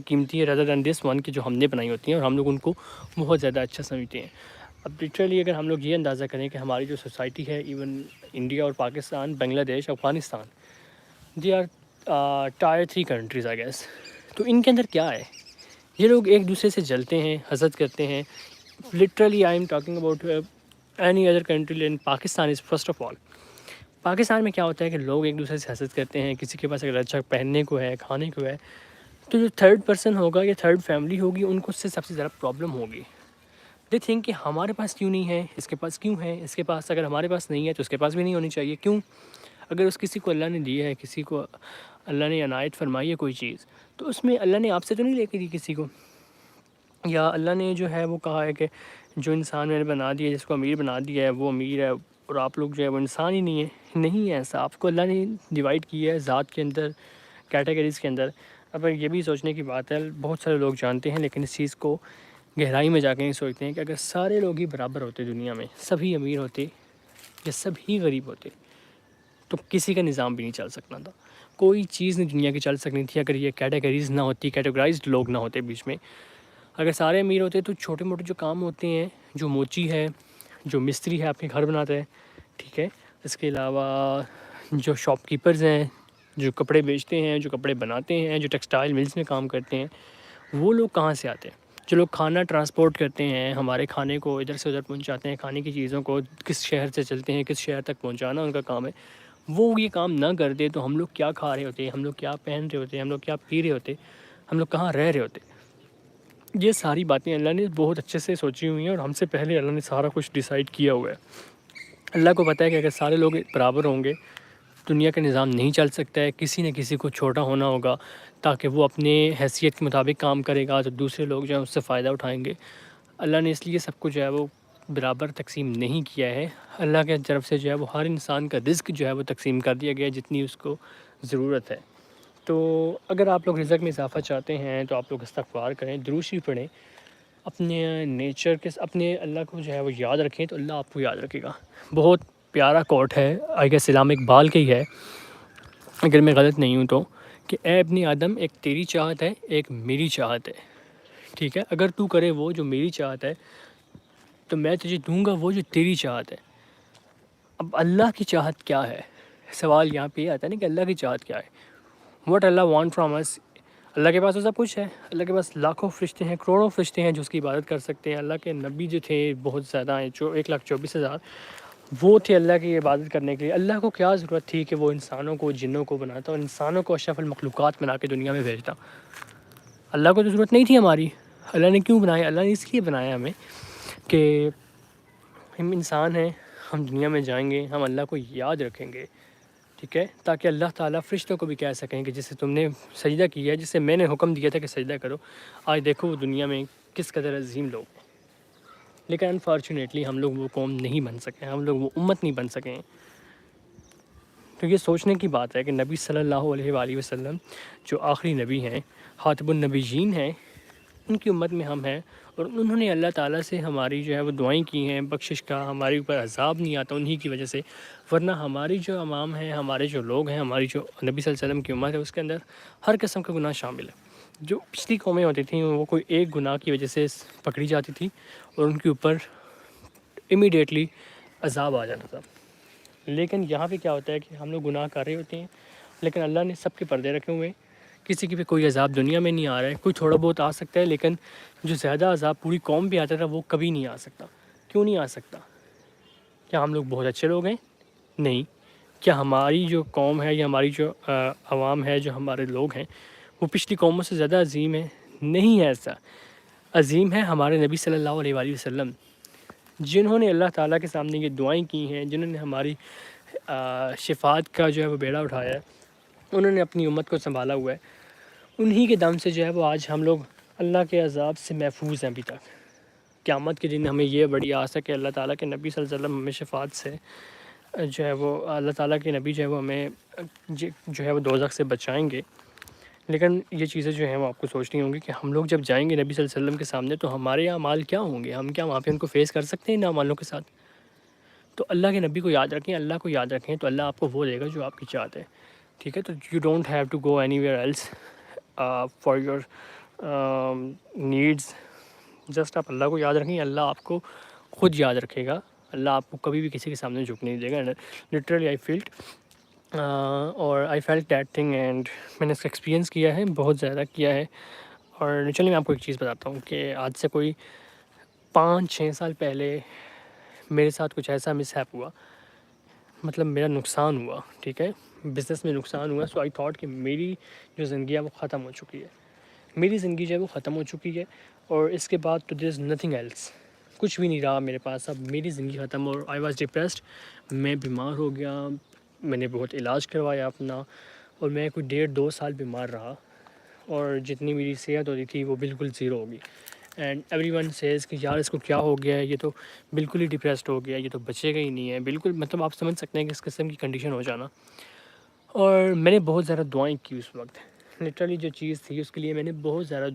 قیمتی ہے rather than this one کہ جو ہم نے بنائی ہوتی ہیں اور ہم لوگ ان کو بہت زیادہ اچھا سمجھتے ہیں. اب لٹرلی اگر ہم لوگ یہ اندازہ کریں کہ ہماری جو سوسائٹی ہے ایون انڈیا اور Pakistan, Bangladesh, Afghanistan, they are tier 3 countries I guess. تو ان کے اندر کیا ہے؟ یہ لوگ ایک دوسرے سے جلتے ہیں، حسد کرتے ہیں. Literally I am talking about any other country in Pakistan is first of all. Pakistan میں کیا ہوتا ہے کہ لوگ ایک دوسرے سے حسد کرتے ہیں. کسی کے پاس اگر اچھا پہننے کو ہے، کھانے کو ہے، تو جو تھرڈ پرسن ہوگا یا تھرڈ فیملی ہوگی ان کو اس سے سب سے زیادہ پرابلم ہوگی. دے تھنک کہ ہمارے پاس کیوں نہیں ہے، اس کے پاس کیوں ہے، اس کے پاس اگر ہمارے پاس نہیں ہے تو اس کے پاس بھی نہیں ہونی چاہیے. کیوں؟ اگر اس کسی کو اللہ نے دی ہے، کسی کو اللہ نے عنایت فرمائی ہے کوئی چیز، تو اس میں اللہ نے آپ سے تو نہیں لے کے دی کسی کو. یا اللہ نے جو ہے وہ کہا ہے کہ جو انسان میں نے بنا دیا، جس کو امیر بنا دیا ہے وہ امیر ہے اور آپ لوگ جو ہے وہ انسان ہی نہیں ہے. نہیں ہے ایسا. آپ کو اللہ نے ڈیوائڈ کیا ہے ذات کے اندر، کیٹیگریز کے اندر. اب یہ بھی سوچنے کی بات ہے، بہت سارے لوگ جانتے ہیں لیکن اس چیز کو گہرائی میں جا کے نہیں سوچتے ہیں کہ اگر سارے لوگ ہی برابر ہوتے دنیا میں، سبھی امیر ہوتے یا سبھی غریب ہوتے، تو کسی کا نظام بھی نہیں چل سکنا تھا. کوئی چیز نہیں دنیا کی چل سکنی تھی اگر یہ کیٹیگریز نہ ہوتی، کیٹیگرائزڈ لوگ نہ ہوتے بیچ میں. اگر سارے امیر ہوتے تو چھوٹے موٹے جو کام ہوتے ہیں، جو موچی ہے، جو مستری ہے آپ کے گھر بناتا ہے، ٹھیک ہے، اس کے علاوہ جو شاپ کیپرز ہیں، جو کپڑے بیچتے ہیں، جو کپڑے بناتے ہیں، جو ٹیکسٹائل ملز میں کام کرتے ہیں، وہ لوگ کہاں سے آتے ہیں؟ جو لوگ کھانا ٹرانسپورٹ کرتے ہیں، ہمارے کھانے کو ادھر سے ادھر پہنچاتے ہیں، کھانے کی چیزوں کو کس شہر سے چلتے ہیں کس شہر تک پہنچانا ان کا کام ہے، وہ یہ کام نہ کرتے تو ہم لوگ کیا کھا رہے ہوتے، ہم لوگ کیا پہن رہے ہوتے، ہم لوگ کیا پی رہے ہوتے، ہم لوگ کہاں رہ رہے ہوتے. یہ ساری باتیں اللہ نے بہت اچھے سے سوچی ہوئی ہیں اور ہم سے پہلے اللہ نے سارا کچھ ڈیسائیڈ کیا ہوا ہے. اللہ کو پتہ ہے کہ اگر سارے لوگ برابر ہوں گے دنیا کا نظام نہیں چل سکتا ہے. کسی نہ کسی کو چھوٹا ہونا ہوگا تاکہ وہ اپنے حیثیت کے مطابق کام کرے گا تو دوسرے لوگ جو ہیں اس سے فائدہ اٹھائیں گے. اللہ نے اس لیے سب کچھ جو ہے وہ برابر تقسیم نہیں کیا ہے. اللہ کے طرف سے جو ہے وہ ہر انسان کا رزق جو ہے وہ تقسیم کر دیا گیا جتنی اس کو ضرورت ہے. تو اگر آپ لوگ رزق میں اضافہ چاہتے ہیں تو آپ لوگ استغفار کریں، درود شریف پڑھیں، اپنے نیچر کے اپنے اللہ کو جو ہے وہ یاد رکھیں تو اللہ آپ کو یاد رکھے گا. بہت پیارا کوٹ ہے، آئی گیس علامہ اقبال کا ہی ہے اگر میں غلط نہیں ہوں تو، کہ اے ابن آدم ایک تیری چاہت ہے ایک میری چاہت ہے. ٹھیک ہے، اگر تو کرے وہ جو میری چاہت ہے تو میں تجھے دوں گا وہ جو تیری چاہت ہے. اب اللہ کی چاہت کیا ہے؟ سوال یہاں پہ یہ آتا ہے نا کہ اللہ کی چاہت کیا ہے. واٹ اللہ وانٹ فرام اس. اللہ کے پاس تو سب کچھ ہے، اللہ کے پاس لاکھوں فرشتے ہیں، کروڑوں فرشتے ہیں جو اس کی عبادت کر سکتے ہیں. اللہ کے نبی جو تھے بہت زیادہ ہیں، 1,24,000 وہ تھے اللہ کی عبادت کرنے کے لیے. اللہ کو کیا ضرورت تھی کہ وہ انسانوں کو جنوں کو بناتا اور انسانوں کو اشرف المخلوقات بنا کے دنیا میں بھیجتا. اللہ کو تو ضرورت نہیں تھی ہماری. اللہ نے کیوں بنایا؟ اللہ نے اس لیے بنایا ہمیں کہ ہم انسان ہیں، ہم دنیا میں جائیں گے، ہم اللہ کو یاد رکھیں گے، ٹھیک ہے، تاکہ اللہ تعالیٰ فرشتوں کو بھی کہہ سکیں کہ جسے تم نے سجدہ کیا ہے، جسے میں نے حکم دیا تھا کہ سجدہ کرو، آج دیکھو وہ دنیا میں کس قدر عظیم لوگ ہیں. لیکن انفارچونیٹلی ہم لوگ وہ قوم نہیں بن سکے، ہم لوگ وہ امت نہیں بن سکے. تو یہ سوچنے کی بات ہے کہ نبی صلی اللہ علیہ وآلہ وسلم جو آخری نبی ہیں، خاتم النبیین ہیں، ان کی امت میں ہم ہیں اور انہوں نے اللہ تعالیٰ سے ہماری جو ہے وہ دعائیں کی ہیں بخشش کا، ہمارے اوپر عذاب نہیں آتا انہی کی وجہ سے. ورنہ ہماری جو امام ہیں، ہمارے جو لوگ ہیں، ہماری جو نبی صلی اللہ علیہ وسلم کی امت ہے، اس کے اندر ہر قسم کا گناہ شامل ہے. جو پچھلی قومیں ہوتی تھیں وہ کوئی ایک گناہ کی وجہ سے پکڑی جاتی تھی اور ان کے اوپر امیڈیٹلی عذاب آ جاتا تھا. لیکن یہاں پہ کیا ہوتا ہے کہ ہم لوگ گناہ کر رہے ہوتے ہیں لیکن اللہ نے سب کے پردے رکھے ہوئے ہیں. کسی کی بھی کوئی عذاب دنیا میں نہیں آ رہا ہے، کوئی تھوڑا بہت آ سکتا ہے لیکن جو زیادہ عذاب پوری قوم پہ آتا تھا وہ کبھی نہیں آ سکتا. کیوں نہیں آ سکتا؟ کیا ہم لوگ بہت اچھے لوگ ہیں؟ نہیں. کیا ہماری جو قوم ہے یا ہماری جو عوام ہے، جو ہمارے لوگ ہیں، وہ پچھلی قوموں سے زیادہ عظیم ہے؟ نہیں ہے ایسا. عظیم ہے ہمارے نبی صلی اللہ علیہ وآلہ وسلم، جنہوں نے اللہ تعالیٰ کے سامنے یہ دعائیں کی ہیں، جنہوں نے ہماری شفاعت کا جو ہے وہ بیڑا اٹھایا ہے، انہوں نے اپنی امت کو سنبھالا ہوا ہے. انہی کے دم سے جو ہے وہ آج ہم لوگ اللہ کے عذاب سے محفوظ ہیں ابھی تک. قیامت کے دن ہمیں یہ بڑی آس ہے کہ اللہ تعالیٰ کے نبی صلی اللہ علیہ وسلم ہمیں شفاعت سے جو ہے وہ اللہ تعالیٰ کے نبی جو ہے وہ ہمیں جو ہے وہ دوزخ سے بچائیں گے. لیکن یہ چیزیں جو ہیں وہ آپ کو سوچنی ہوں گی کہ ہم لوگ جب جائیں گے نبی صلی اللہ علیہ وسلم کے سامنے تو ہمارے اعمال کیا ہوں گے، ہم کیا وہاں پہ ان کو فیس کر سکتے ہیں ان اعمالوں کے ساتھ؟ تو اللہ کے نبی کو یاد رکھیں، اللہ کو یاد رکھیں تو اللہ آپ کو وہ دے گا جو آپ کی چاہت ہے. ٹھیک ہے، تو you don't have to go anywhere else for your needs. Just آپ اللہ کو یاد رکھیں, اللہ آپ کو خود یاد رکھے گا. اللہ آپ کو کبھی بھی کسی کے سامنے جھکنے نہیں دے گا. لٹرلی آئی فیلٹ اور I felt that thing, and میں نے اس کا ایکسپیرینس کیا ہے, بہت زیادہ کیا ہے. اور چلیے میں آپ کو ایک چیز بتاتا ہوں کہ آج سے کوئی 5-6 سال پہلے میرے ساتھ کچھ ایسا مس ہیپ ہوا, مطلب میرا نقصان ہوا, ٹھیک ہے, بزنس میں نقصان ہوا. سو آئی تھاٹ کہ میری جو زندگی ہے وہ ختم ہو چکی ہے, میری زندگی جو ہے وہ ختم ہو چکی ہے, اور اس کے بعد تو دیر از نتھنگ ایلس, کچھ بھی نہیں رہا میرے پاس, اب میری زندگی ختم. اور آئی واز ڈپریسڈ, میں بیمار ہو گیا, میں نے بہت علاج کروایا اپنا, اور میں کوئی 1.5-2 سال بیمار رہا, اور جتنی میری صحت ہوتی تھی وہ بالکل زیرو ہوگی. اینڈ ایوری ون سیز کہ یار اس کو کیا ہو گیا ہے, یہ تو بالکل ہی ڈپریسڈ ہو گیا, یہ تو بچے گا ہی نہیں ہے, بالکل مطلب آپ سمجھ سکتے ہیں کہ اس قسم کی کنڈیشن ہو جانا. اور میں نے بہت زیادہ دعائیں کی اس وقت, لٹرلی جو چیز تھی اس کے لیے میں نے بہت زیادہ